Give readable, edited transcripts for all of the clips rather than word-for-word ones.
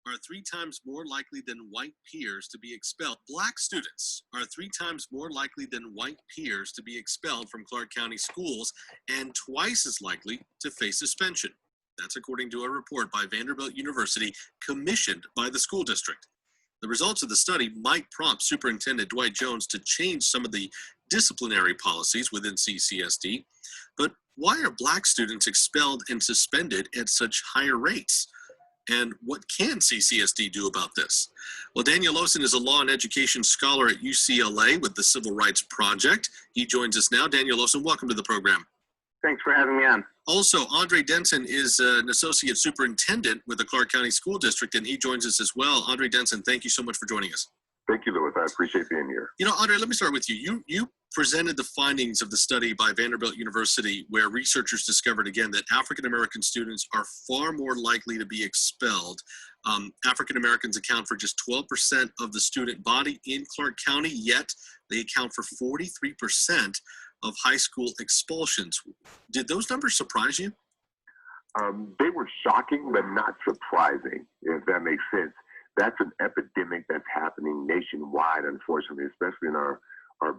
are 3 times more likely than white peers to be expelled. Black students are 3 times more likely than white peers to be expelled from Clark County schools and twice as likely to face suspension. That's according to a report by Vanderbilt University commissioned by the school district. The results of the study might prompt Superintendent Dwight Jones to change some of the disciplinary policies within CCSD. But why are Black students expelled and suspended at such higher rates? And what can CCSD do about this? Well, Daniel Lawson is a law and education scholar at UCLA with the Civil Rights Project. He joins us now. Daniel Lawson, welcome to the program. Thanks for having me on. Also, Andre Denson is an associate superintendent with the Clark County School District, and he joins us as well. Andre Denson, thank you so much for joining us. Thank you, Louis. I appreciate being here. You know, Andre, let me start with you. You presented the findings of the study by Vanderbilt University, where researchers discovered again that African American students are far more likely to be expelled. African Americans account for just 12% of the student body in Clark County, yet they account for 43% of high school expulsions. Did those numbers surprise you? They were shocking, but not surprising, if that makes sense. That's an epidemic that's happening nationwide, unfortunately, especially in our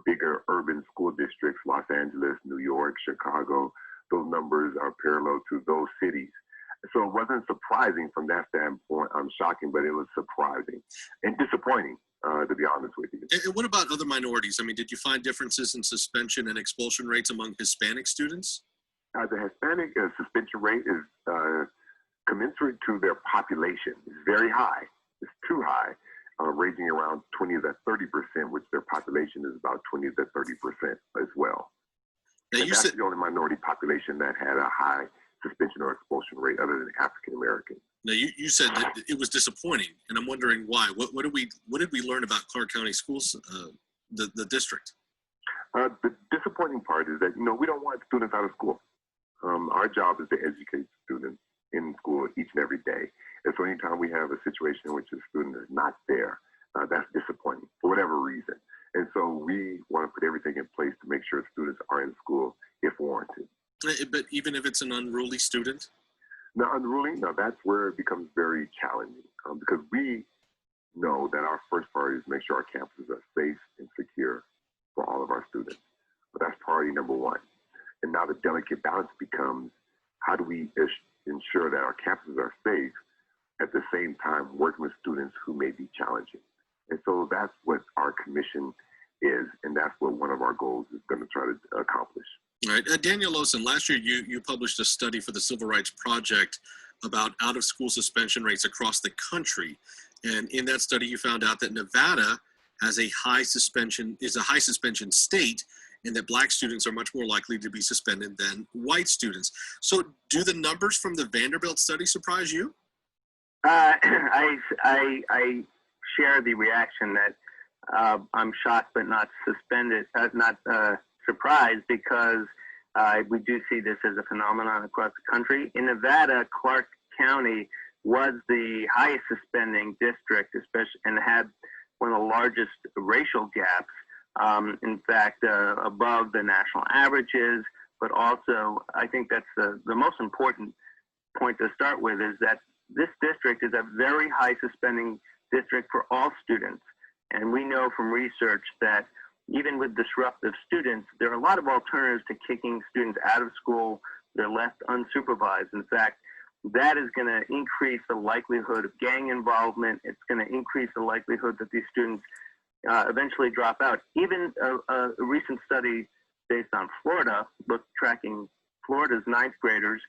bigger urban school districts, Los Angeles, New York, Chicago. Those numbers are parallel to those cities. So it wasn't surprising from that standpoint. Shocking, but it was surprising and disappointing, to be honest with you. And what about other minorities? I mean, did you find differences in suspension and expulsion rates among Hispanic students? The Hispanic suspension rate is commensurate to their population. It's very high. It's too high, ranging around 20 to 30%, which their population is about 20 to 30% as well. Now, and that's the only minority population that had a high suspension or expulsion rate other than African American. Now, you said that it was disappointing, and I'm wondering why. What did we learn about Clark County schools, the district? The disappointing part is that, we don't want students out of school. Our job is to educate students in school each and every day. And so anytime we have a situation in which a student is not there, that's disappointing for whatever reason. And so we want to put everything in place to make sure students are in school if warranted. But even if it's an unruly student? Now, unruly, that's where it becomes very challenging because we know that our first priority is to make sure our campuses are safe and secure for all of our students. But that's priority number one. And now the delicate balance becomes, how do we ensure that our campuses are safe at the same time working with students who may be challenging? And so that's what our commission is, and that's what one of our goals is going to try to accomplish. All right. Daniel Lawson, last year you published a study for the Civil Rights Project about out-of-school suspension rates across the country. And in that study, you found out that Nevada is a high suspension state, and that Black students are much more likely to be suspended than white students. So do the numbers from the Vanderbilt study surprise you? I share the reaction that I'm shocked but not surprised, because we do see this as a phenomenon across the country. In Nevada, Clark County was the highest suspending district, especially, and had one of the largest racial gaps. In fact, above the national averages, but also I think that's the most important point to start with, is that this district is a very high suspending district for all students. And we know from research that even with disruptive students, there are a lot of alternatives to kicking students out of school. They're left unsupervised. In fact, that is going to increase the likelihood of gang involvement. It's going to increase the likelihood that these students eventually drop out. Even a recent study based on Florida, tracking Florida's ninth graders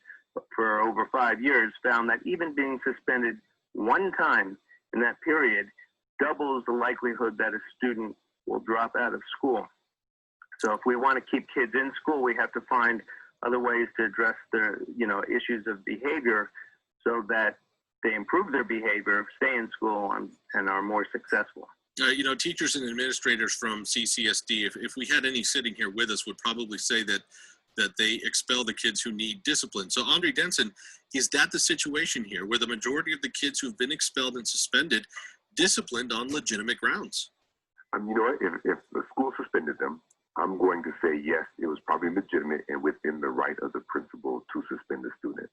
for over 5 years, found that even being suspended one time in that period doubles the likelihood that a student will drop out of school. So if we want to keep kids in school, we have to find other ways to address their issues of behavior so that they improve their behavior, stay in school, and are more successful. Teachers and administrators from CCSD, if we had any sitting here with us, would probably say that they expel the kids who need discipline. So Andre Denson, is that the situation here, where the majority of the kids who've been expelled and suspended disciplined on legitimate grounds? If the school suspended them, I'm going to say yes, it was probably legitimate and within the right of the principal to suspend the student.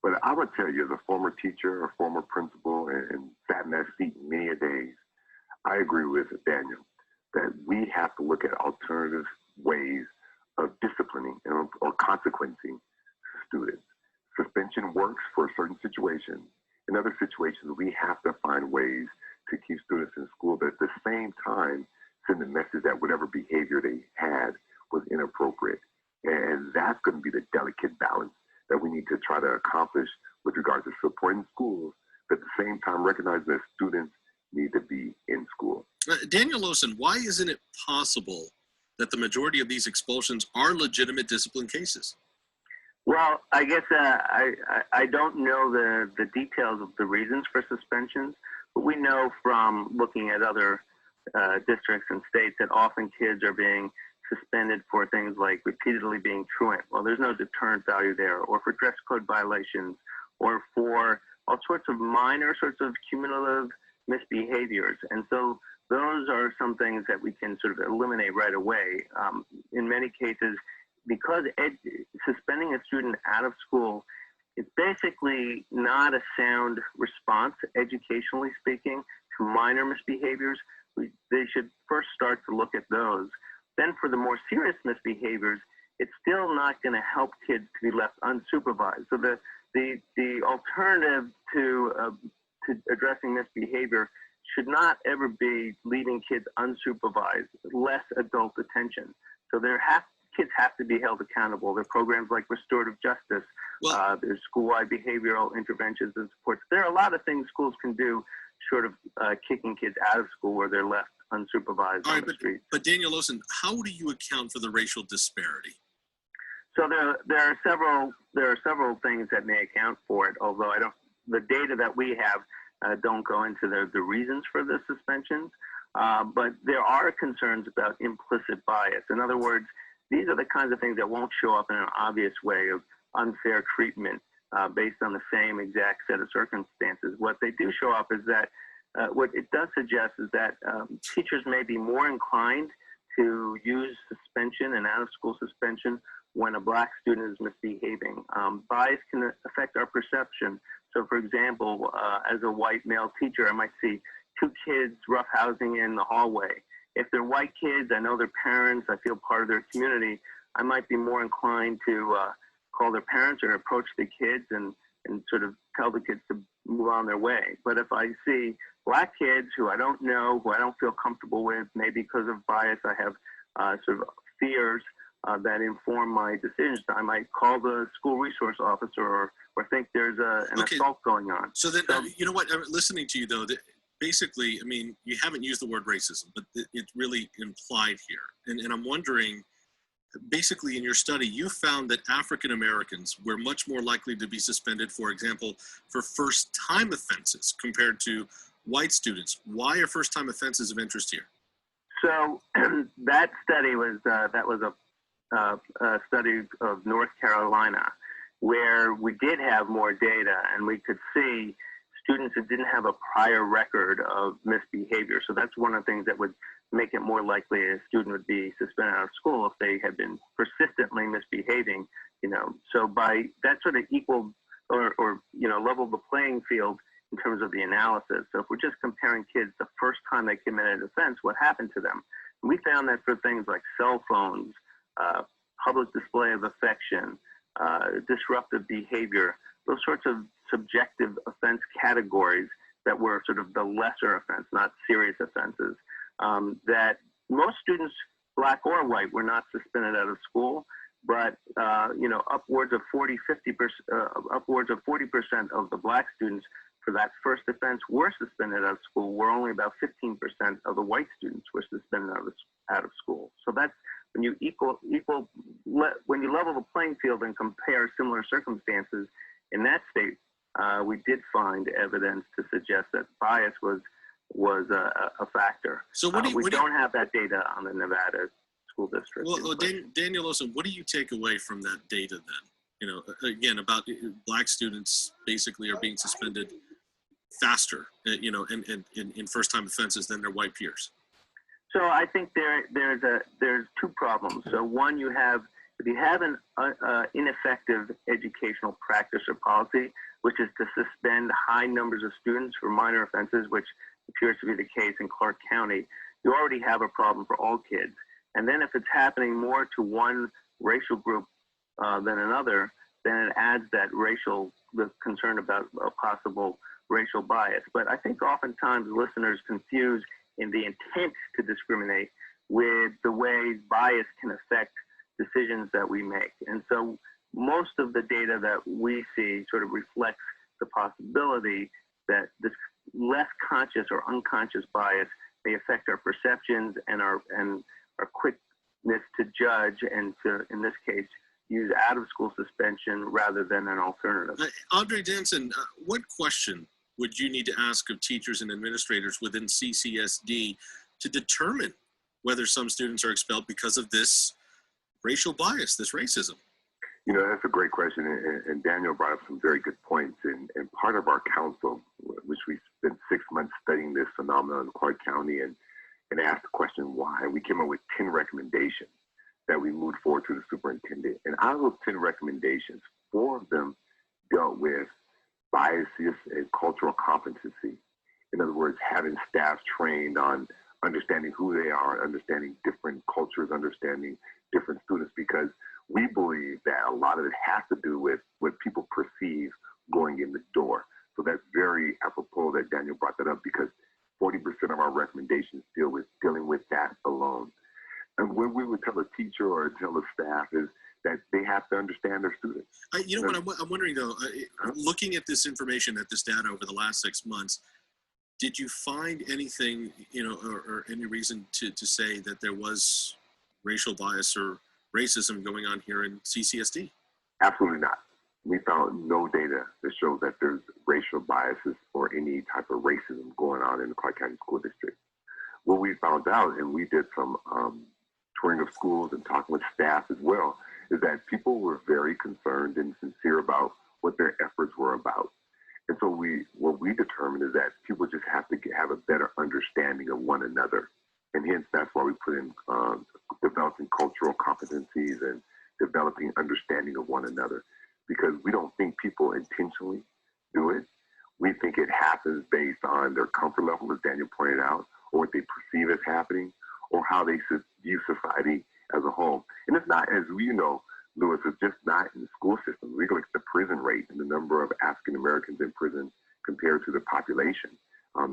But I would tell you, as a former teacher, a former principal, and sat in that seat many a days, I agree with Daniel that we have to look at alternative ways of disciplining or consequencing students. Suspension works for certain situations. In other situations, we have to find ways to keep students in school, but at the same time, send the message that whatever behavior they had was inappropriate. And that's going to be the delicate balance that we need to try to accomplish with regards to supporting schools, but at the same time recognizing that students need to be in school. Daniel Lawson, why isn't it possible that the majority of these expulsions are legitimate discipline cases? Well, I guess I don't know the details of the reasons for suspensions, but we know from looking at other districts and states that often kids are being suspended for things like repeatedly being truant. Well, there's no deterrent value there, or for dress code violations, or for all sorts of minor sorts of cumulative misbehaviors. And so those are some things that we can sort of eliminate right away. In many cases, because suspending a student out of school is basically not a sound response, educationally speaking, to minor misbehaviors. They should first start to look at those. Then for the more serious misbehaviors, it's still not going to help kids to be left unsupervised. So the alternative to addressing misbehavior should not ever be leaving kids unsupervised, less adult attention. So kids have to be held accountable. There are programs like restorative justice. Well, There's school-wide behavioral interventions and supports. There are a lot of things schools can do short of kicking kids out of school where they're left unsupervised on the street. But Daniel Lawson, how do you account for the racial disparity? So there are several things that may account for it, although the data that we have don't go into the reasons for the suspensions, but there are concerns about implicit bias. In other words, these are the kinds of things that won't show up in an obvious way of unfair treatment based on the same exact set of circumstances. What they do show up is that what it does suggest is that teachers may be more inclined to use suspension and out-of-school suspension when a Black student is misbehaving. Bias can affect our perception. So, for example, as a white male teacher, I might see two kids roughhousing in the hallway. If they're white kids, I know their parents, I feel part of their community, I might be more inclined to call their parents or approach the kids and sort of tell the kids to move on their way. But if I see Black kids who I don't know, who I don't feel comfortable with, maybe because of bias, I have sort of fears that inform my decisions, I might call the school resource officer or think there's an assault going on. So then, you know what, listening to you though, basically, I mean, you haven't used the word racism, but it's really implied here. And I'm wondering, basically in your study, you found that African Americans were much more likely to be suspended, for example, for first-time offenses compared to white students. Why are first-time offenses of interest here? So that study was a study of North Carolina, where we did have more data and we could see students that didn't have a prior record of misbehavior. So that's one of the things that would make it more likely a student would be suspended out of school if they had been persistently misbehaving, So by that sort of equal or level the playing field in terms of the analysis. So if we're just comparing kids the first time they committed an offense, what happened to them? And we found that for things like cell phones, public display of affection, disruptive behavior, those sorts of subjective offense categories that were sort of the lesser offense, not serious offenses, that most students, Black or white, were not suspended out of school, but upwards of 40% of the Black students for that first offense were suspended out of school, where only about 15% of the white students were suspended out of school. So that's when you when you level the playing field and compare similar circumstances in that state, we did find evidence to suggest that bias was a factor. So we don't have that data on the Nevada school district. Well, Daniel Lawson, what do you take away from that data then? Again, about Black students basically are being suspended faster, in first-time offenses than their white peers. So I think there's two problems. So one, you have If you have an ineffective educational practice or policy, which is to suspend high numbers of students for minor offenses, which appears to be the case in Clark County, you already have a problem for all kids. And then if it's happening more to one racial group than another, then it adds that the concern about a possible racial bias. But I think oftentimes listeners confuse in the intent to discriminate with the way bias can affect decisions that we make. And so most of the data that we see sort of reflects the possibility that this less conscious or unconscious bias may affect our perceptions and our quickness to judge and to, in this case, use out-of-school suspension rather than an alternative. Andre Denson, what question would you need to ask of teachers and administrators within CCSD to determine whether some students are expelled because of this racial bias, this racism? You know, that's a great question, and Daniel brought up some very good points. And part of our council, which we spent 6 months studying this phenomenon in Clark County and asked the question why, we came up with 10 recommendations that we moved forward to the superintendent. And out of those 10 recommendations, 4 of them dealt with biases and cultural competency. In other words, having staff trained on understanding who they are, understanding different cultures, understanding different students, because we believe that a lot of it has to do with what people perceive going in the door. So that's very apropos that Daniel brought that up, because 40% of our recommendations dealing with that alone. And when we would tell a teacher or tell a staff is that they have to understand their students. You know what I'm wondering though, looking at this information, at this data over the last 6 months, did you find anything, or any reason to say that there was racial bias or racism going on here in CCSD? Absolutely not. We found no data that shows that there's racial biases or any type of racism going on in the Clark County School District. What we found out, and we did some touring of schools and talking with staff as well, is that people were very concerned and sincere about what their efforts were about. And so what we determined is that people just have to have a better understanding of one another. And hence, that's why we put in developing cultural competencies and developing understanding of one another, because we don't think people intentionally do it. We think it happens based on their comfort level, as Daniel pointed out, or what they perceive as happening, or how they view society as a whole. And it's not, as you know, Lewis, it's just not in the school system. We look at the prison rate and the number of African Americans in prison compared to the population.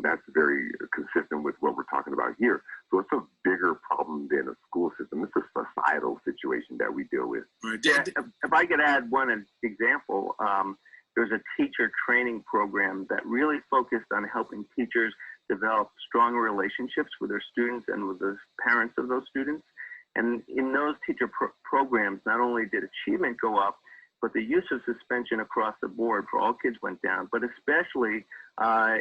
That's very consistent with what we're talking about here. So it's a bigger problem than a school system. It's a societal situation that we deal with. Right. Yeah, if I could add one example, there's a teacher training program that really focused on helping teachers develop strong relationships with their students and with the parents of those students. And in those teacher programs, not only did achievement go up, but the use of suspension across the board for all kids went down, but especially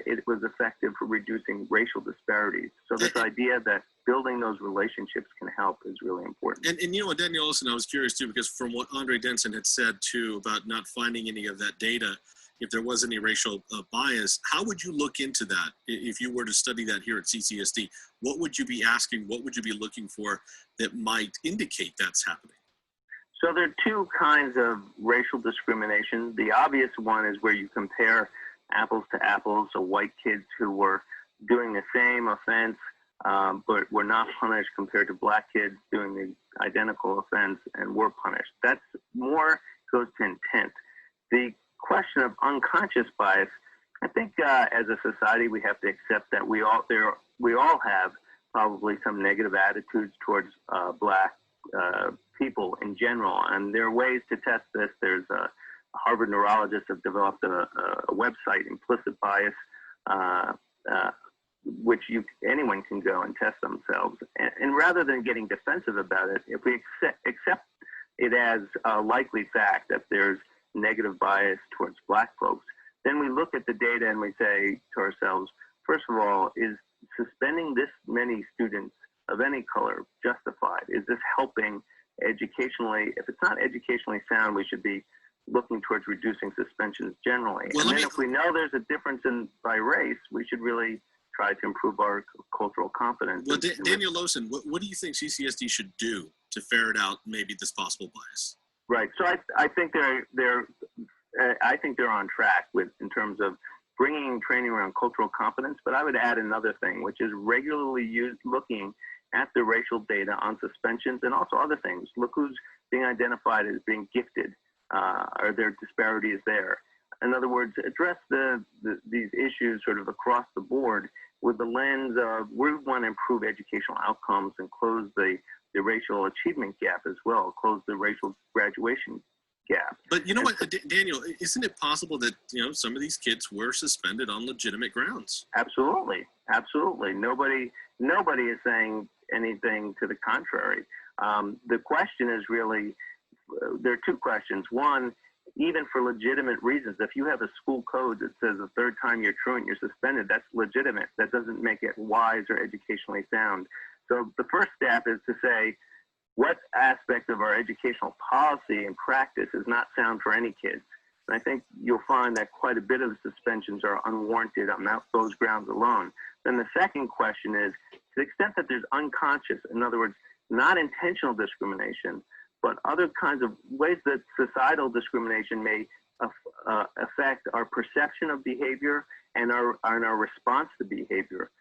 it was effective for reducing racial disparities. So this idea that building those relationships can help is really important. And you know what, Daniel Olson, I was curious too, because from what Andre Denson had said too about not finding any of that data, if there was any racial bias, how would you look into that if you were to study that here at CCSD? What would you be asking? What would you be looking for that might indicate that's happening? So there are 2 kinds of racial discrimination. The obvious one is where you compare apples to apples, so white kids who were doing the same offense but were not punished compared to black kids doing the identical offense and were punished. That's more goes to intent. The question of unconscious bias, I think as a society we have to accept that we all have probably some negative attitudes towards black people in general, and there are ways to test this. There's a Harvard neurologist have developed a website, Implicit Bias, which anyone can go and test themselves. And rather than getting defensive about it, if we accept it as a likely fact that there's negative bias towards black folks, then we look at the data and we say to ourselves, first of all, is suspending this many students of any color justified? Is this helping educationally? If it's not educationally sound, we should be looking towards reducing suspensions generally. Well, and then if we know there's a difference by race, we should really try to improve our cultural competence. Well, Daniel Olson, what do you think CCSD should do to ferret out maybe this possible bias. Right. So I think they're on track in terms of bringing training around cultural competence. But I would add another thing, which is regularly looking at the racial data on suspensions and also other things. Look who's being identified as being gifted. Are there disparities there? In other words, address these issues sort of across the board with the lens of we want to improve educational outcomes and close the racial achievement gap as well, close the racial graduation gap. But you know what, Daniel, isn't it possible that, some of these kids were suspended on legitimate grounds? Absolutely. Absolutely. Nobody is saying anything to the contrary. The question is really, there are two questions. One, even for legitimate reasons, if you have a school code that says the third time you're truant, you're suspended, that's legitimate. That doesn't make it wise or educationally sound. So the first step is to say, what aspect of our educational policy and practice is not sound for any kids? And I think you'll find that quite a bit of suspensions are unwarranted on those grounds alone. Then the second question is, to the extent that there's unconscious, in other words, not intentional discrimination, but other kinds of ways that societal discrimination may affect our perception of behavior and our response to behavior,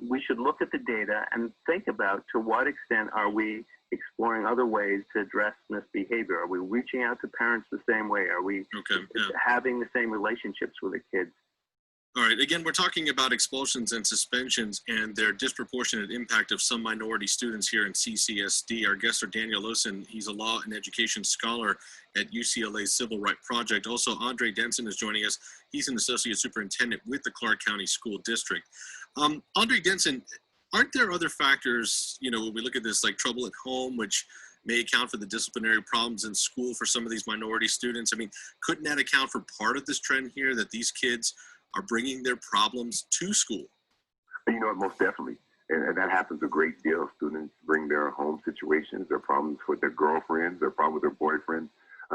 we should look at the data and think about to what extent are we exploring other ways to address misbehavior? Are we reaching out to parents the same way? Are we having the same relationships with the kids? All right. Again, we're talking about expulsions and suspensions and their disproportionate impact of some minority students here in CCSD. Our guests are Daniel Osen. He's a law and education scholar at UCLA's Civil Rights Project. Also, Andre Denson is joining us. He's an associate superintendent with the Clark County School District. Andre Denson, aren't there other factors, when we look at this, like trouble at home, which may account for the disciplinary problems in school for some of these minority students? I mean, couldn't that account for part of this trend here, that these kids are bringing their problems to school? Most definitely. And that happens a great deal. Students bring their home situations, their problems with their girlfriends, their problems with their boyfriends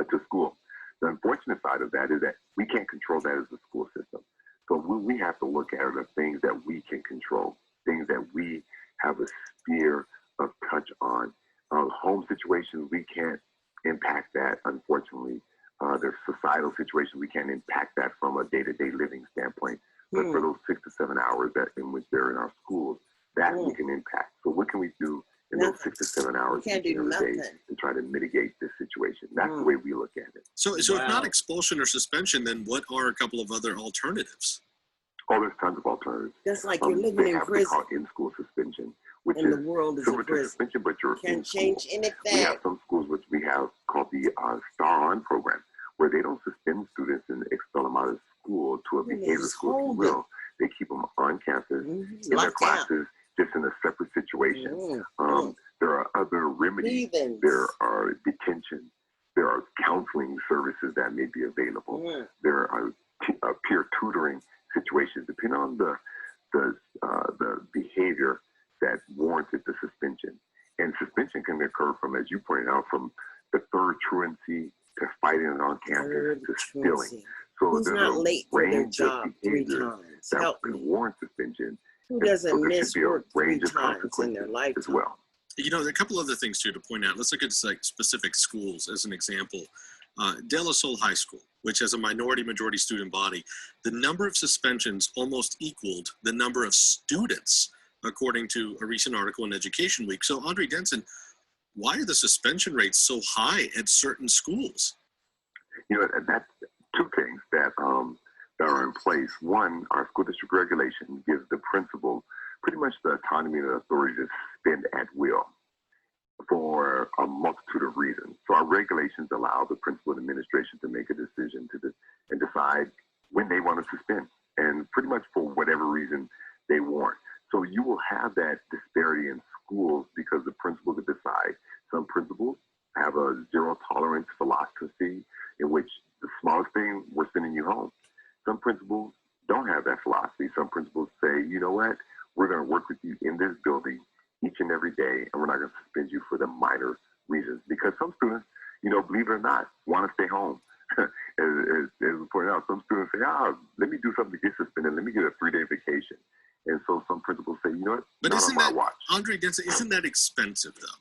to school. The unfortunate side of that is that we can't control that as a school system. So what we have to look at are the things that we can control, things that we have a sphere of touch on. Home situations, we can't impact that, unfortunately. There's societal situations, we can't impact that from a day-to-day living standpoint. But for those 6 to 7 hours in which they're in our schools, that we can impact. So what can we do in those 6 to 7 hours can't do nothing to try to mitigate this situation? That's the way we look at it. So if not expulsion or suspension, then what are a couple of other alternatives? Oh, there's tons of alternatives. That's like you're living in prison. Called in-school suspension, which and is the world is similar a to prison. suspension, but you're Can't in change school. anything. We have some schools which we have called the Star On program, where they don't suspend students and expel them out of school to a behavior school, if you will. They keep them on campus in their classes, just in a separate situation. There are other remedies. There are detention. There are counseling services that may be available. There are peer tutoring situations, depending on the behavior that warranted the suspension. And suspension can occur from, as you pointed out, from the third truancy to fighting on campus to stealing. So who's there's not a late for their range job of 3 behavior times? that Help can me. warrant suspension. Who doesn't So there miss should be a work 3 range of times in their consequences lifetime? as well. There are a couple other things too to point out. Let's look at specific schools as an example. De La Salle High School, which has a majority student body, the number of suspensions almost equaled the number of students, according to a recent article in Education Week. So, Andre Denson, why are the suspension rates so high at certain schools? That's two things that are in place. One, our school district regulation gives the principal pretty much the autonomy and authority to suspend at will for a multitude of reasons. So our regulations allow the principal and administration to make a decision and decide when they want to suspend, and pretty much for whatever reason they want. So you will have that disparity in schools because the principal could decide. Some principals have a zero tolerance philosophy in which the smallest thing, we're sending you home. Some principals don't have that philosophy. Some principals say, you know what, we're going to work with you in this building each and every day, and we're not going to suspend you for the minor reasons. Because some students, believe it or not, want to stay home. as we pointed out, some students say, let me do something to get suspended. Let me get a 3-day vacation. And so some principals say, you know what, but not isn't on my that, watch. Andre Denson, isn't that expensive though?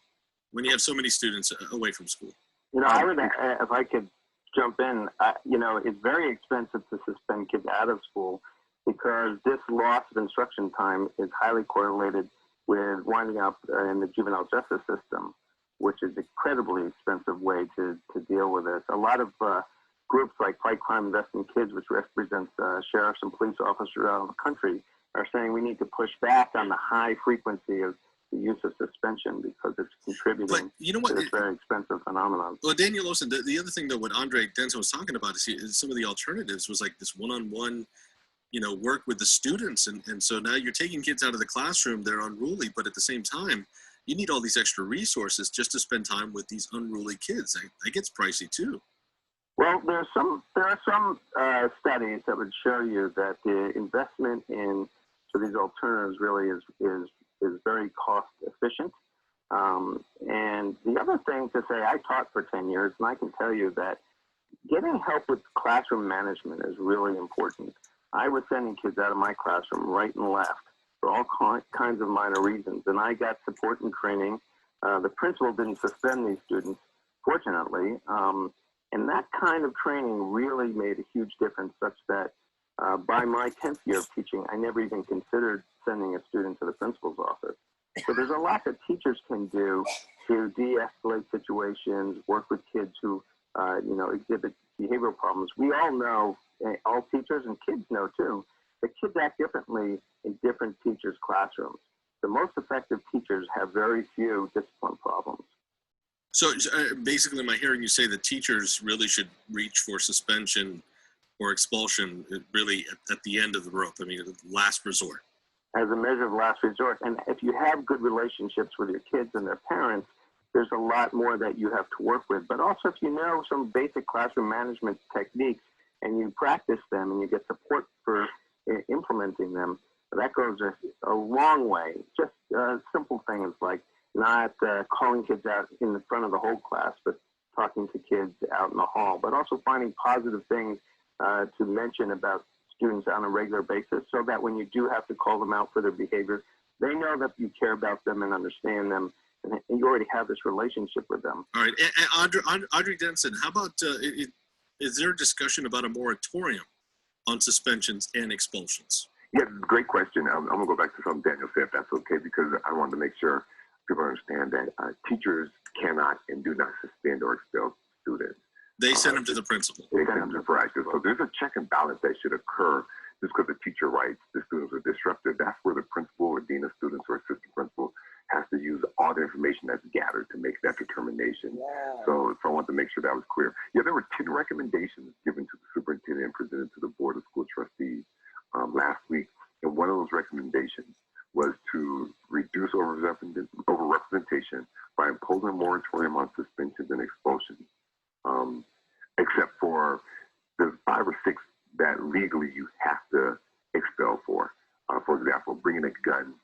when you have so many students away from school? You know, I would, if I could jump in, you know, it's very expensive to suspend kids out of school because this loss of instruction time is highly correlated with winding up in the juvenile justice system, which is an incredibly expensive way to deal with this. A lot of groups like Fight Crime, Invest in Kids, which represents sheriffs and police officers around the country, are saying we need to push back on the high frequency of the use of suspension because it's contributing But you know what? to this very expensive phenomenon. Well, Daniel Olson, the other thing, though, what Andre Denson was talking about is some of the alternatives was like this one-on-one, you know, work with the students. And so now you're taking kids out of the classroom, they're unruly, but at the same time, you need all these extra resources just to spend time with these unruly kids. That gets pricey, too. Well, there are some studies that would show you that the investment in these alternatives really is very cost efficient. And the other thing to say, I taught for 10 years, and I can tell you that getting help with classroom management is really important. I was sending kids out of my classroom right and left for all kinds of minor reasons, and I got support and training. The principal didn't suspend these students, fortunately, and that kind of training really made a huge difference, such that by my 10th year of teaching, I never even considered sending a student to the principal's office. So there's a lot that teachers can do to de-escalate situations, work with kids who, you know, exhibit behavioral problems. We all know, all teachers and kids know too, that kids act differently in different teachers' classrooms. The most effective teachers have very few discipline problems. So basically, am I hearing you say that teachers really should reach for suspension or expulsion really at the end of the rope? I mean, last resort. As a measure of last resort. And if you have good relationships with your kids and their parents, there's a lot more that you have to work with. But also, if you know some basic classroom management techniques and you practice them and you get support for implementing them, that goes a long way. Just simple things like not calling kids out in the front of the whole class, but talking to kids out in the hall, but also finding positive things to mention about students on a regular basis so that when you do have to call them out for their behavior, they know that you care about them and understand them, and you already have this relationship with them. All right. And Audrey Denson, how about, is there a discussion about a moratorium on suspensions and expulsions? Yeah, great question. I'm going to go back to something Daniel said, if that's okay, because I wanted to make sure people understand that teachers cannot and do not suspend or expel students. They send them to the principal. They send them to practice. So there's a check and balance that should occur just because the teacher writes the students are disruptive. That's where the principal or dean of students or assistant principal has to use all the information that's gathered to make that determination. Wow. So I want to make sure that was clear. Yeah, there were 10 recommendations given to the superintendent and presented to the Board of School Trustees last week. And one of those recommendations was to reduce overrepresentation by imposing a moratorium on suspensions and expulsions. Except for the 5 or 6 that legally you have to expel for. For example, bringing a gun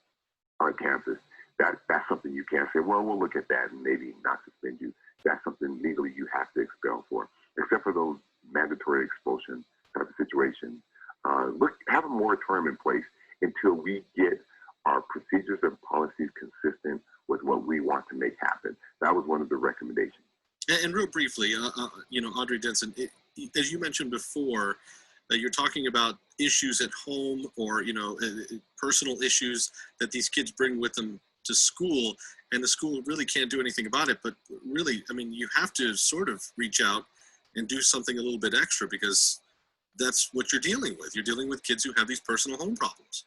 on campus, that's something you can't say, well, we'll look at that and maybe not suspend you. That's something legally you have to expel for. Except for those mandatory expulsion type of situations. Have a moratorium in place until we get our procedures and policies consistent with what we want to make happen. That was one of the recommendations. And real briefly, you know, Audrey Denson, as you mentioned before, you're talking about issues at home or, you know, personal issues that these kids bring with them to school, and the school really can't do anything about it. But really, I mean, you have to sort of reach out and do something a little bit extra because that's what you're dealing with. You're dealing with kids who have these personal home problems.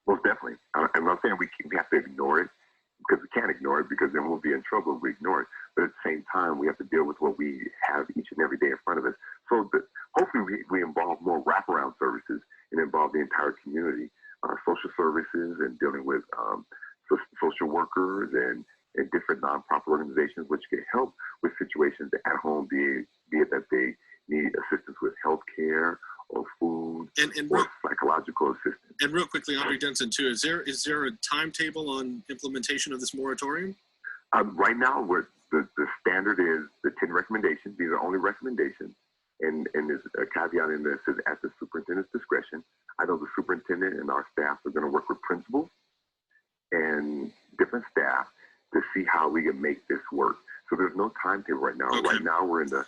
Most definitely. I'm not saying we have to ignore it, because we can't ignore it, because then we'll be in trouble if we ignore it. But at the same time, we have to deal with what we have each and every day in front of us. So hopefully we involve more wraparound services and involve the entire community, social services and dealing with social workers and different nonprofit organizations, which can help with situations at home, be it that they need assistance with health care or food or psychological assistance. And real quickly, Audrey Denson, too, is there a timetable on implementation of this moratorium? Right now, the standard is the 10 recommendations. These are only recommendations. And there's a caveat in there that says at the superintendent's discretion. I know the superintendent and our staff are going to work with principals and different staff to see how we can make this work. no timetable right now. Okay. Right now, we're in the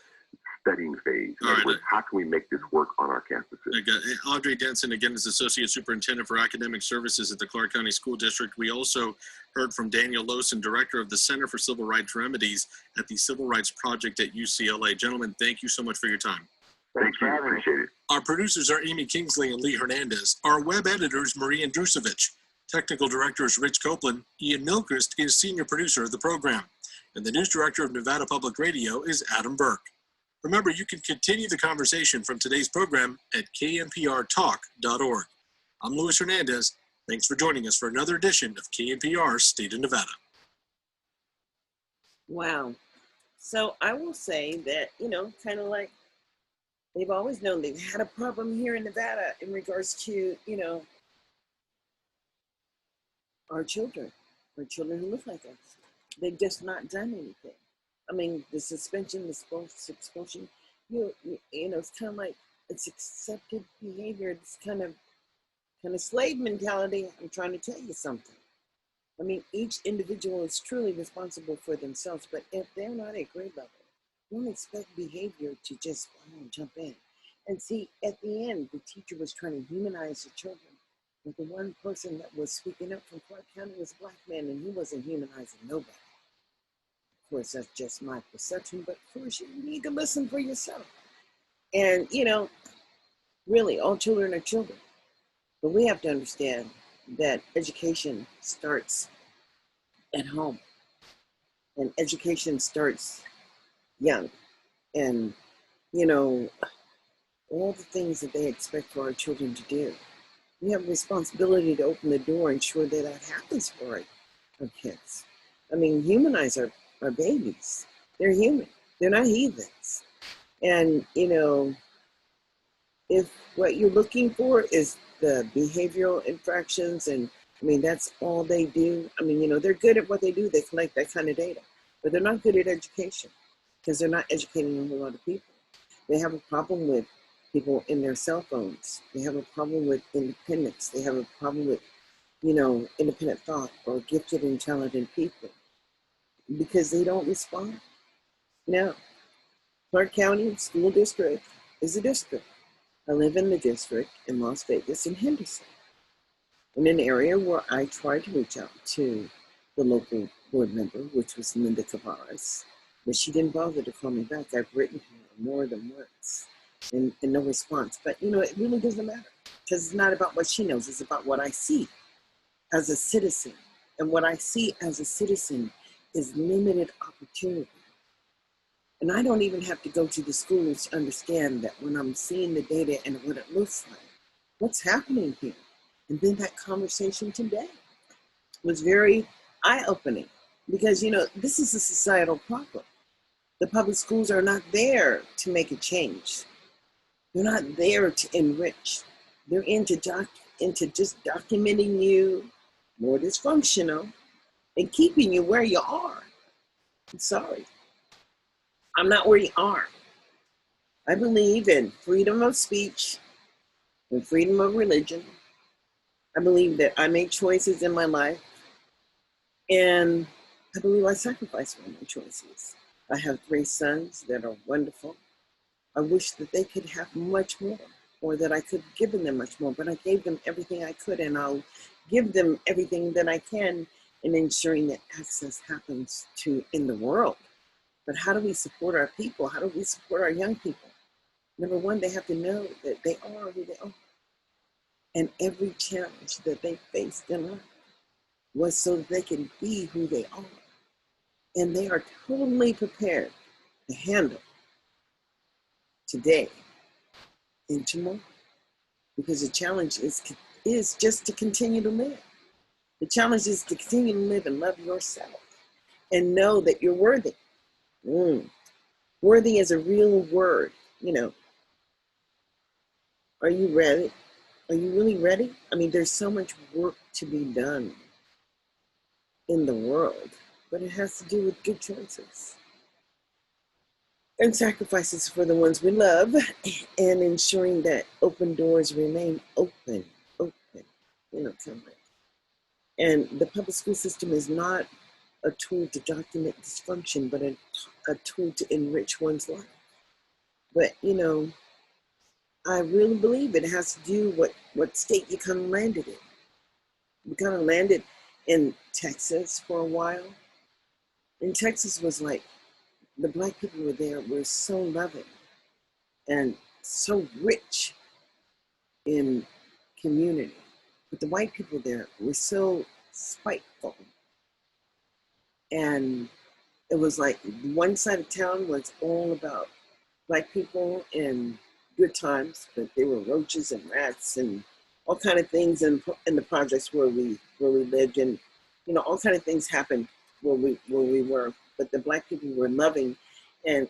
studying phase. In All other right. words, how can we make this work on our campuses? Audrey Denson, again, is Associate Superintendent for Academic Services at the Clark County School District. We also heard from Daniel Lowson, Director of the Center for Civil Rights Remedies at the Civil Rights Project at UCLA. Gentlemen, thank you so much for your time. Thank you. Appreciate it. Our producers are Amy Kingsley and Lee Hernandez. Our web editors, Marie Andrusevich. Technical Director is Rich Copeland. Ian Milchrist is Senior Producer of the program. And the News Director of Nevada Public Radio is Adam Burke. Remember, you can continue the conversation from today's program at knprtalk.org. I'm Luis Hernandez. Thanks for joining us for another edition of KNPR State of Nevada. Wow. So I will say that, kind of like they've always known they've had a problem here in Nevada in regards to, our children who look like us. They've just not done anything. I mean, the suspension, the expulsion, it's kind of like it's accepted behavior. It's kind of slave mentality. I'm trying to tell you something. I mean, each individual is truly responsible for themselves, but if they're not at grade level, don't expect behavior to just jump in. And see, at the end, the teacher was trying to humanize the children. But the one person that was speaking up from Clark County was a Black man, and he wasn't humanizing nobody. Of course, that's just my perception, but of course, you need to listen for yourself. And, really, all children are children. But we have to understand that education starts at home. And education starts young. And, all the things that they expect for our children to do. We have a responsibility to open the door and ensure that happens for our kids. I mean, humanize our babies. They're human. They're not heathens. And, if what you're looking for is the behavioral infractions, and I mean, that's all they do. I mean, they're good at what they do. They collect that kind of data, but they're not good at education because they're not educating a whole lot of people. They have a problem with people in their cell phones. They have a problem with independence. They have a problem with, independent thought or gifted and talented people because they don't respond. Now, Clark County School District is a district. I live in the district in Las Vegas and Henderson, in an area where I tried to reach out to the local board member, which was Linda Tavares, but she didn't bother to call me back. I've written to her more than once and no response. But, it really doesn't matter because it's not about what she knows. It's about what I see as a citizen. And what I see as a citizen is limited opportunity. And I don't even have to go to the schools to understand that when I'm seeing the data and what it looks like, what's happening here. And then that conversation today was very eye-opening because, this is a societal problem. The public schools are not there to make a change. They're not there to enrich. They're into just documenting you more dysfunctional and keeping you where you are. I'm sorry. I'm not where you are. I believe in freedom of speech and freedom of religion. I believe that I make choices in my life, and I believe I sacrifice for my choices. I have 3 sons that are wonderful. I wish that they could have much more, or that I could have given them much more, but I gave them everything I could, and I'll give them everything that I can in ensuring that access happens in the world. But how do we support our people? How do we support our young people? Number one, they have to know that they are who they are. And every challenge that they faced in life was so that they can be who they are. And they are totally prepared to handle today and tomorrow. Because the challenge is just to continue to live. The challenge is to continue to live and love yourself and know that you're worthy. Worthy is a real word, Are you ready? Are you really ready? I mean, there's so much work to be done in the world, but it has to do with good choices and sacrifices for the ones we love and ensuring that open doors remain open, kind of like. And the public school system is not a tool to document dysfunction, but a tool to enrich one's life. But, you know, I really believe it has to do what state you kind of landed in. We kind of landed in Texas for a while. And Texas was like, the Black people were there were so loving and so rich in community. But the white people there were so spiteful. And it was like one side of town was all about Black people and good times, but there were roaches and rats and all kind of things in the projects where we lived, and you know, all kind of things happened where we were. But the Black people were loving, and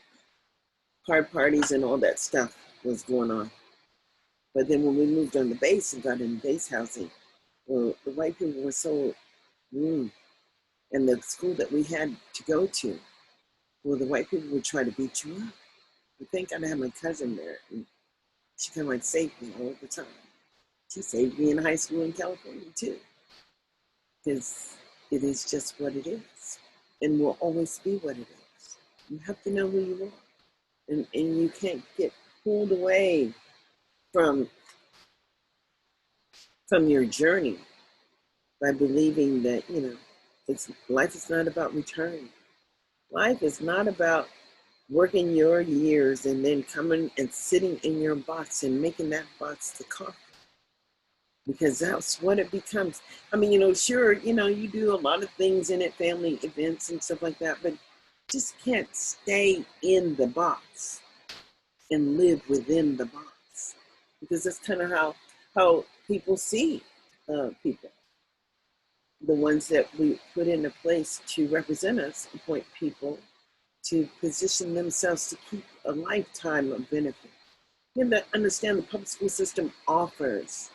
card parties and all that stuff was going on. But then when we moved on the base and got in base housing, well, the white people were so mean. And the school that we had to go to, well, the white people would try to beat you up. But thank God I had my cousin there, and she kind of like saved me all the time. She saved me in high school in California too, because it is just what it is, and will always be what it is. You have to know who you are, and you can't get pulled away from your journey by believing that, you know, life is not about return. Life is not about working your years and then coming and sitting in your box and making that box the coffin. Because that's what it becomes. I mean, you know, sure, you know, you do a lot of things in it, family events and stuff like that, but just can't stay in the box and live within the box. Because that's kind of how people see people. The ones that we put into place to represent us, appoint people to position themselves to keep a lifetime of benefit. You have to understand the public school system offers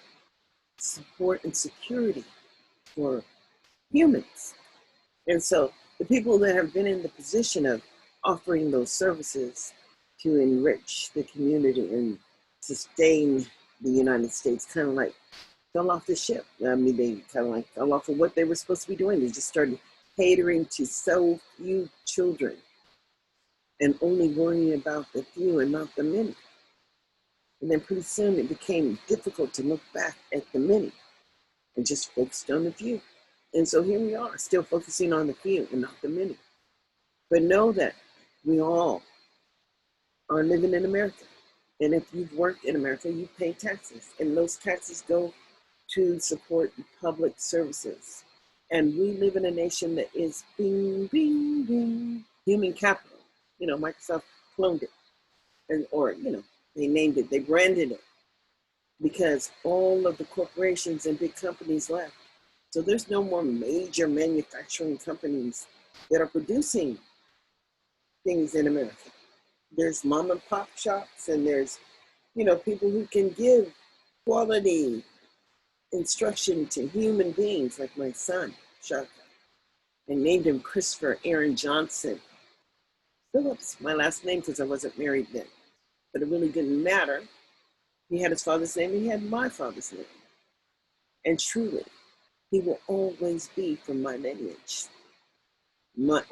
support and security for humans. And so the people that have been in the position of offering those services to enrich the community and sustain the United States kind of like fell off the ship. I mean, they kind of like fell off of what they were supposed to be doing. They just started catering to so few children and only worrying about the few and not the many. And then pretty soon it became difficult to look back at the many and just focused on the few. And so here we are, still focusing on the few and not the many. But know that we all are living in America. And if you've worked in America, you pay taxes. And those taxes go to support public services. And we live in a nation that is bing, bing, bing, human capital. You know, Microsoft cloned it, or, you know, they named it, they branded it, because all of the corporations and big companies left. So there's no more major manufacturing companies that are producing things in America. There's mom and pop shops, and there's, you know, people who can give quality instruction to human beings, like my son, Shaka. I named him Christopher Aaron Johnson Phillips, my last name, because I wasn't married then. But it really didn't matter. He had his father's name, and he had my father's name. And truly, he will always be from my lineage.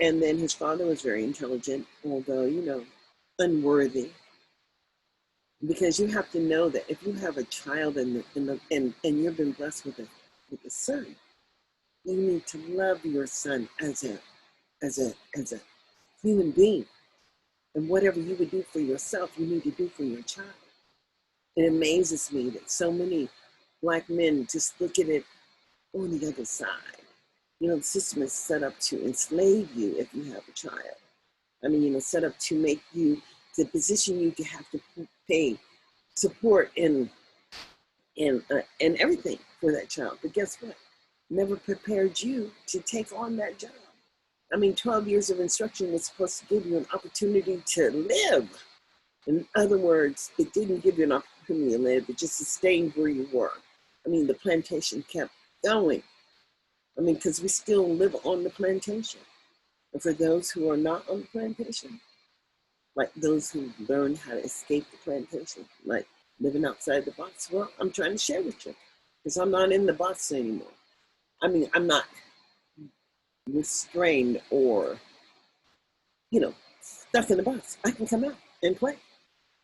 And then his father was very intelligent, although, you know, unworthy. Because you have to know that if you have a child and you've been blessed with a son, you need to love your son as a human being. And whatever you would do for yourself, you need to do for your child. It amazes me that so many Black men just look at it on the other side. You know, the system is set up to enslave you if you have a child. I mean, you know, set up to make you, to position you to have to pay support and everything for that child. But guess what? Never prepared you to take on that job. I mean, 12 years of instruction was supposed to give you an opportunity to live. In other words, it didn't give you an opportunity to live, it just sustained where you were. I mean, the plantation kept going. I mean, because we still live on the plantation. And for those who are not on the plantation, like those who learned how to escape the plantation, like living outside the box, well, I'm trying to share with you, because I'm not in the box anymore. I mean, I'm not restrained or, stuck in the box. I can come out and play.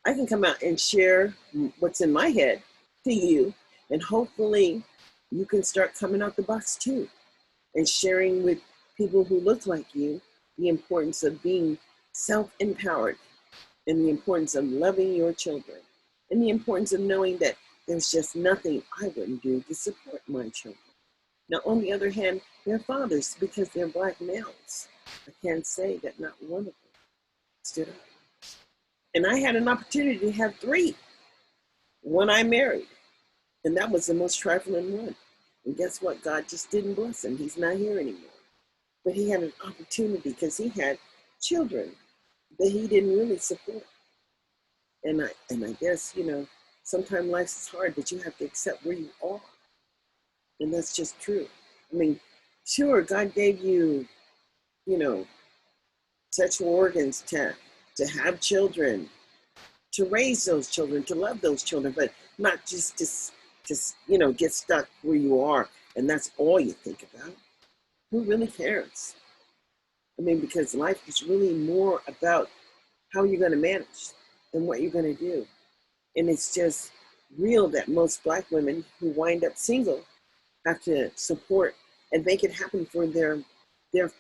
I can come out and share what's in my head to you, and hopefully you can start coming out the box too and sharing with people who look like you the importance of being self-empowered and the importance of loving your children and the importance of knowing that there's just nothing I wouldn't do to support my children. Now, on the other hand, they're fathers because they're Black males. I can't say that not one of them stood up. And I had an opportunity to have 3 when I married. And that was the most trifling one. And guess what? God just didn't bless him. He's not here anymore. But he had an opportunity because he had children that he didn't really support. And I guess, sometimes life is hard, but you have to accept where you are. And that's just true. I mean, sure, God gave you, sexual organs to have children, to raise those children, to love those children, but not just get stuck where you are and that's all you think about. Who really cares? I mean, because life is really more about how you're going to manage and what you're going to do. And it's just real that most Black women who wind up single have to support and make it happen for their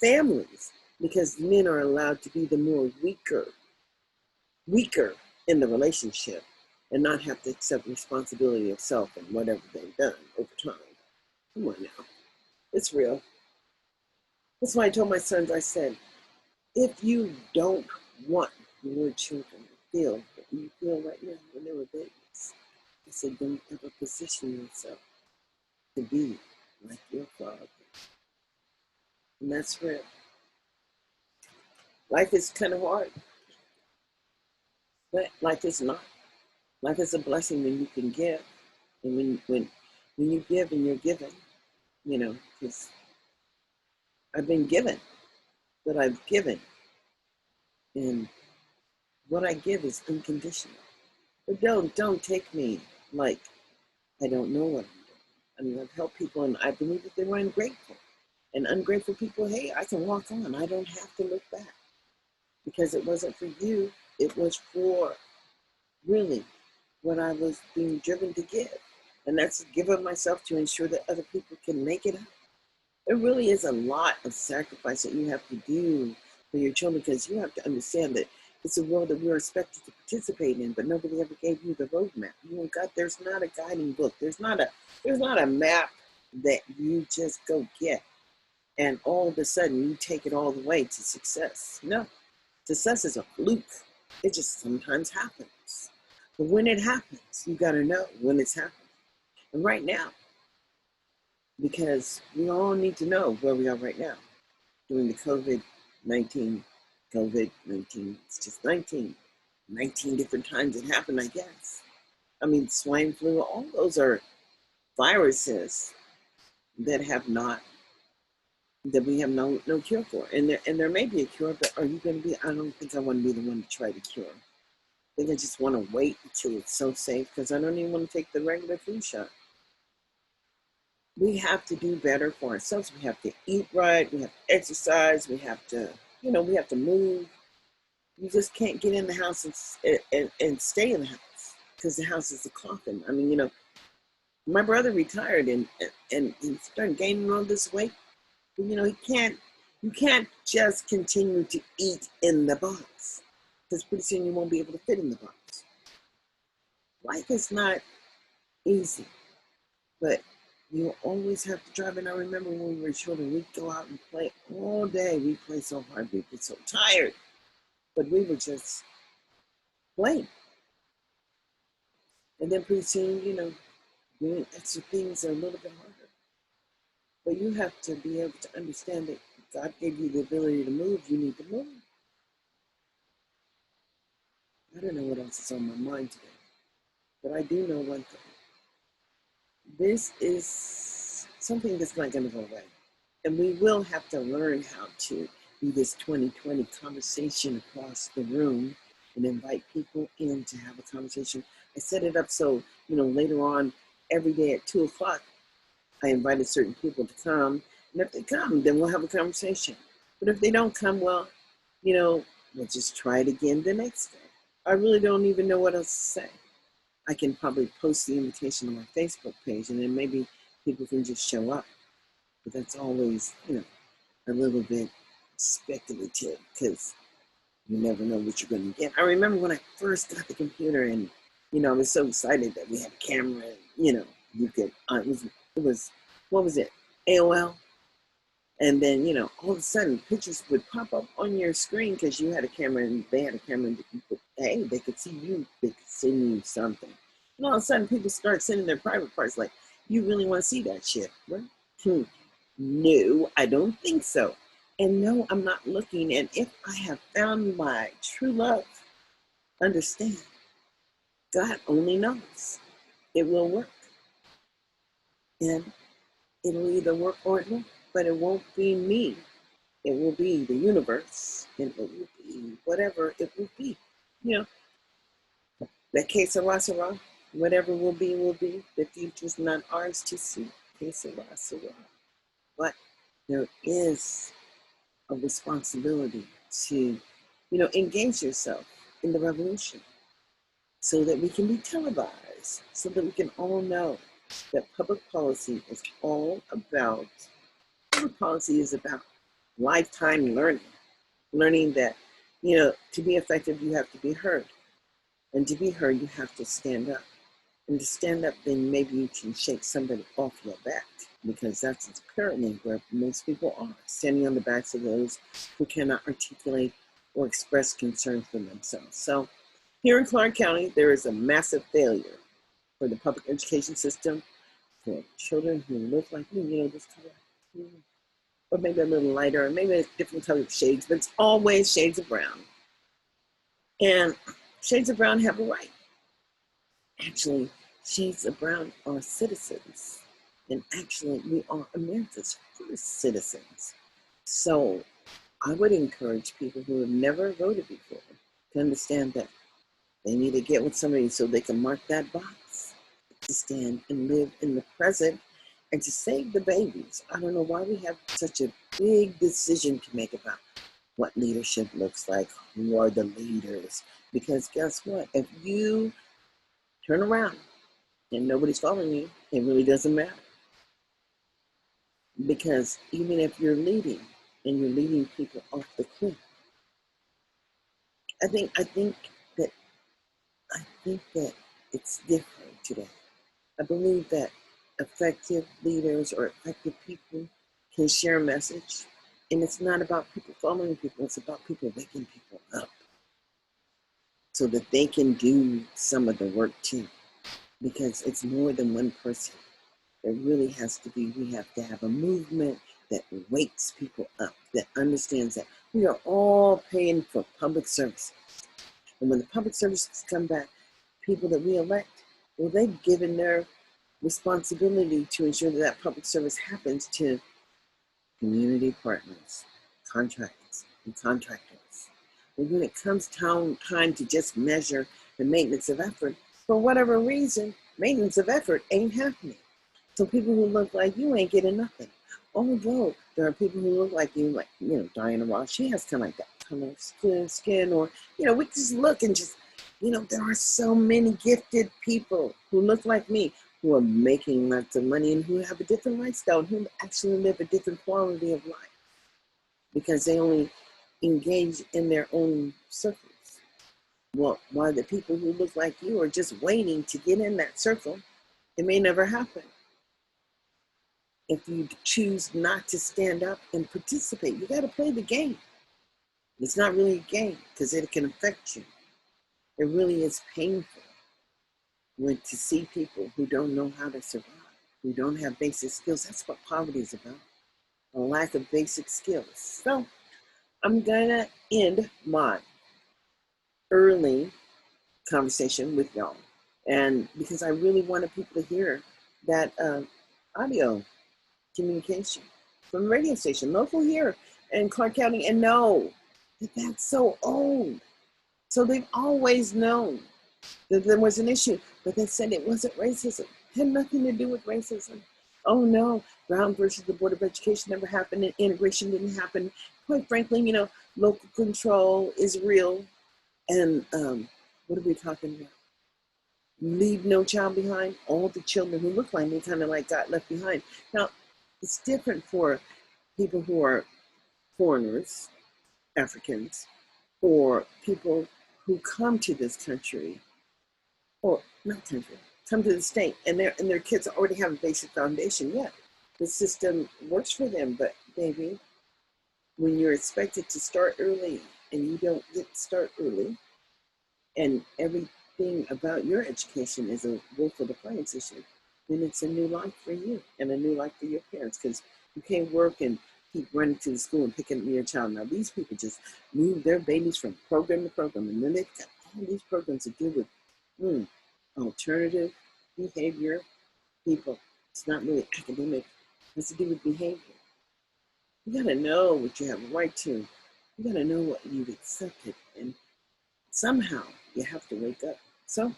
families, because men are allowed to be the more weaker in the relationship and not have to accept responsibility of self and whatever they've done over time. Come on now, it's real. That's why I told my sons, I said, if you don't want your children to feel what you feel right now when they were babies, I said, don't ever position yourself to be like your father. And that's real. Life is kind of hard, but life is not. Life is a blessing when you can give. And when you give and you're given, because I've been given, but I've given. And what I give is unconditional. But don't take me like I don't know what I'm doing. I mean, I've helped people and I believe that they were ungrateful. And ungrateful people, hey, I can walk on. I don't have to look back. Because it wasn't for you. It was for really what I was being driven to give. And that's give of myself to ensure that other people can make it up. There really is a lot of sacrifice that you have to do for your children, because you have to understand that it's a world that we're expected to participate in, but nobody ever gave you the roadmap. There's not a guiding book. There's not a map that you just go get, and all of a sudden you take it all the way to success. No, success is a fluke. It just sometimes happens. But when it happens, you got to know when it's happening. And right now, because we all need to know where we are right now during the COVID-19, it's just 19 different times it happened, I guess. I mean, swine flu, all those are viruses that we have no cure for. And there may be a cure, but are you going to be, I don't think I want to be the one to try to cure. I think I just want to wait until it's so safe, because I don't even want to take the regular flu shot. We have to do better for ourselves. We have to eat right. We have to exercise. We have to, we have to move. You just can't get in the house and stay in the house, because the house is a coffin. I mean, my brother retired and he started gaining all this weight. But, you can't just continue to eat in the box, because pretty soon you won't be able to fit in the box. Life is not easy, but you always have to drive. And I remember when we were children, we'd go out and play all day. We'd play so hard, we'd be so tired, but we were just playing. And then pretty soon, doing extra things are a little bit harder. But you have to be able to understand that God gave you the ability to move. You need to move. I don't know what else is on my mind today, but I do know one thing. This is something that's not going to go away. And we will have to learn how to do this 2020 conversation across the room and invite people in to have a conversation. I set it up so, later on, every day at 2 o'clock, I invited certain people to come And if they come, then we'll have a conversation. But if they don't come, well, we'll just try it again the next day. I really don't even know what else to say. I can probably post the invitation on my Facebook page, and then maybe people can just show up. But that's always, a little bit speculative because you never know what you're going to get. I remember when I first got the computer, and I was so excited that we had a camera. And, you could. It was what was it? AOL. And then, all of a sudden, pictures would pop up on your screen because you had a camera and they had a camera. And hey, they could see you. They could send you something. And all of a sudden, people start sending their private parts like, you really want to see that shit, right? No, I don't think so. And no, I'm not looking. And if I have found my true love, understand, God only knows. It will work. And it'll either work or it won't. But it won't be me. It will be the universe. And it will be whatever it will be. That que sera, sera. Whatever will be, will be. The future's not ours to see. Que sera, sera. But there is a responsibility to, engage yourself in the revolution so that we can be televised, so that we can all know that public policy is all about, public policy is about lifetime learning that, to be effective, you have to be heard. And to be heard, you have to stand up. And to stand up, then maybe you can shake somebody off your back, because that's apparently where most people are, standing on the backs of those who cannot articulate or express concern for themselves. So here in Clark County, there is a massive failure for the public education system for children who look like me, this color, or maybe a little lighter, or maybe a different color of shades, but it's always shades of brown. And shades of brown have a right. Actually, shades of brown are citizens. And actually, we are America's first citizens. So I would encourage people who have never voted before to understand that they need to get with somebody so they can mark that box, to stand and live in the present and to save the babies. I don't know why we have such a big decision to make about what leadership looks like, who are the leaders. Because guess what? If you turn around and nobody's following you, it really doesn't matter. Because even if you're leading and you're leading people off the cliff, I think that it's different today. I believe that effective leaders or effective people can share a message, and it's not about people following people, it's about people waking people up so that they can do some of the work too, because it's more than one person. It really has to be, we have to have a movement that wakes people up, that understands that we are all paying for public services. And when the public services come back, people that we elect, well, they've given their responsibility to ensure that that public service happens to community partners, contractors, and contractors. And when it comes time to just measure the maintenance of effort, for whatever reason, maintenance of effort ain't happening. So people who look like you ain't getting nothing. Although there are people who look like you, like, Diana Ross, she has kind of like that color of skin, or, we just look and just, there are so many gifted people who look like me, who are making lots of money and who have a different lifestyle, who actually live a different quality of life because they only engage in their own circles. Well, while the people who look like you are just waiting to get in that circle, it may never happen. If you choose not to stand up and participate, you got to play the game. It's not really a game because it can affect you. It really is painful to see people who don't know how to survive, who don't have basic skills. That's what poverty is about, a lack of basic skills. So I'm gonna end my early conversation with y'all, and because I really wanted people to hear that audio communication from a radio station, local here in Clark County, and know that that's so old. So they've always known that there was an issue, but they said it wasn't racism. It had nothing to do with racism. Oh no, Brown versus the Board of Education never happened, and integration didn't happen. Quite frankly, local control is real. And what are we talking about? Leave no child behind. All the children who look like me kind of like got left behind. Now, it's different for people who are foreigners, Africans, or people who come to this country, or not country, come to the state, and their kids already have a basic foundation. Yeah, the system works for them, but baby, when you're expected to start early and you don't get to start early, and everything about your education is a willful appliance issue, then it's a new life for you and a new life for your parents, because you can't work and keep running to the school and picking up your child. Now, these people just move their babies from program to program, and then they've got all these programs to do with alternative behavior people. It's not really academic, it has to do with behavior. You gotta know what you have a right to. You gotta know what you've accepted, and somehow you have to wake up. So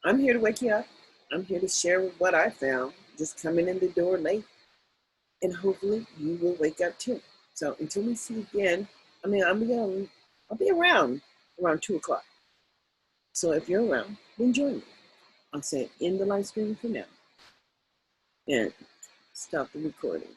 I'm here to wake you up. I'm here to share what I found just coming in the door late, and hopefully you will wake up too. So until we see again, I'll be around 2 o'clock. So if you're around, then join me. I'll say end the live stream for now and stop the recording.